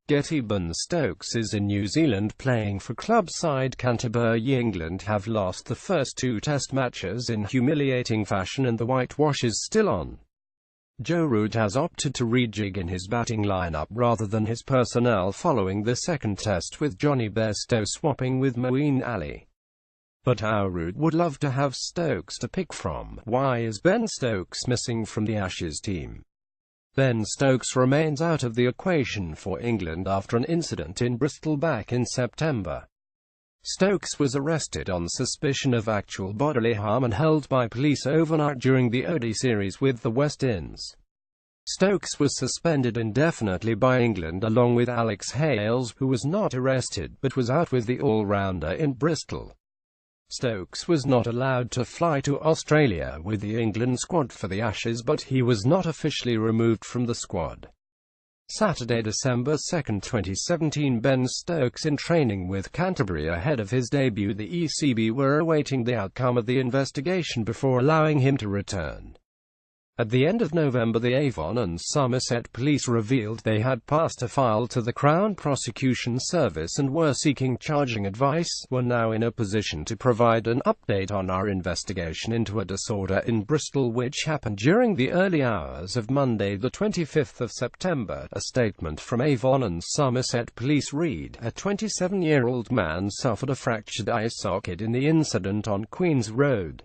GETTYBen Stokes is in New Zealand playing for club side CanterburyEngland have lost the first two test matches in humiliating fashion and the whitewash is still on. Joe Root has opted to rejig in his batting lineup rather than his personnel following the second test with GETTYBen Stokes swapping with Moeen Ali. But how Root would love to have Stokes to pick from. Why is Ben Stokes missing from the Ashes team? Ben Stokes remains out of the equation for England after an incident in Bristol back in September. Stokes was arrested on suspicion of actual bodily harm and held by police overnight during the TOD series with the West Indies. Stokes was suspended indefinitely by England along with Alex Hales, who was not arrested but was out with the all-rounder in Bristol. Stokes was not allowed to fly to Australia with the England squad for the Ashes, but he was not officially removed from the squad. Saturday, December 2, 2017, Ben Stokes in training with Canterbury ahead of his debut. The ECB were awaiting the outcome of the investigation before allowing him to return. At the end of November, the Avon and Somerset police revealed they had passed a file to the Crown Prosecution Service and were seeking charging advice. We're now in a position to provide an update on our investigation into a disorder in Bristol which happened during the early hours of Monday, the 25th of September. A statement from Avon and Somerset police read, a 27-year-old man suffered a fractured eye socket in the incident on Queen's Road,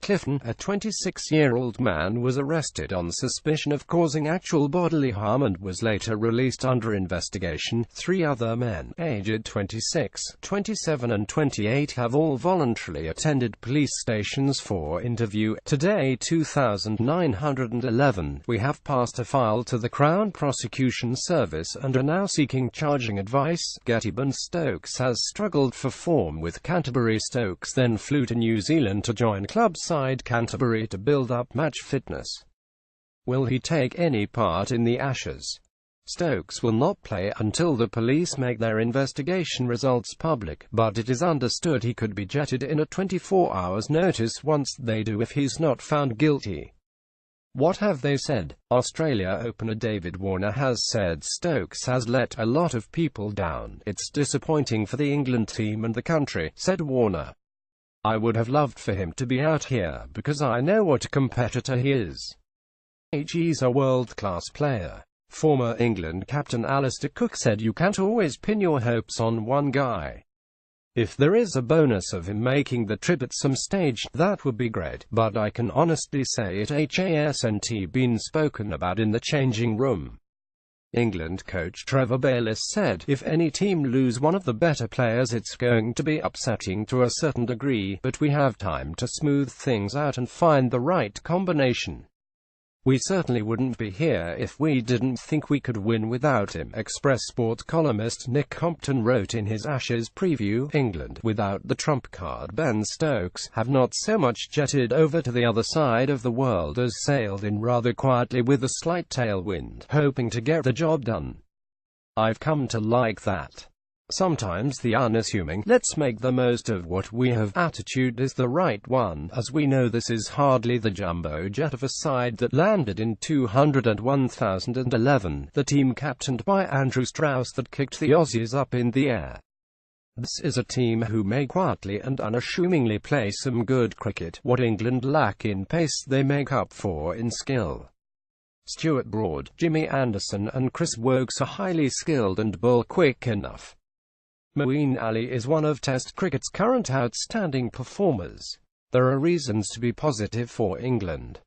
Clifton. A 26-year-old man was arrested on suspicion of causing actual bodily harm and was later released under investigation. Three other men, aged 26, 27 and 28, have all voluntarily attended police stations for interview. Today, 2911, we have passed a file to the Crown Prosecution Service and are now seeking charging advice. GETTYBen Stokes has struggled for form with Canterbury. Stokes then flew to New Zealand to join club side Canterbury to build up match fitness. Will he take any part in the Ashes? Stokes will not play until the police make their investigation results public, but it is understood he could be jetted in a 24 hours notice once they do if he's not found guilty. What have they said? Australia opener David Warner has said Stokes has let a lot of people down. It's disappointing for the England team and the country, said Warner. I would have loved for him to be out here because I know what a competitor he is. He's a world-class player. Former England captain Alistair Cook said you can't always pin your hopes on one guy. If there is a bonus of him making the trip at some stage, that would be great, but I can honestly say it hasn't been spoken about in the changing room. England coach Trevor Bayliss said, if any team lose one of the better players it's going to be upsetting to a certain degree, but we have time to smooth things out and find the right combination. We certainly wouldn't be here if we didn't think we could win without him. Express Sport columnist Nick Compton wrote in his Ashes preview, England, without the trump card Ben Stokes, have not so much jetted over to the other side of the world as sailed in rather quietly with a slight tailwind, hoping to get the job done. I've come to like that. Sometimes the unassuming, let's make the most of what we have attitude is the right one, as we know this is hardly the jumbo jet of a side that landed in 2011, the team captained by Andrew Strauss that kicked the Aussies up in the air. This is a team who may quietly and unassumingly play some good cricket. What England lack in pace they make up for in skill. Stuart Broad, Jimmy Anderson and Chris Woakes are highly skilled and bowl quick enough. Moeen Ali is one of Test cricket's current outstanding performers. There are reasons to be positive for England.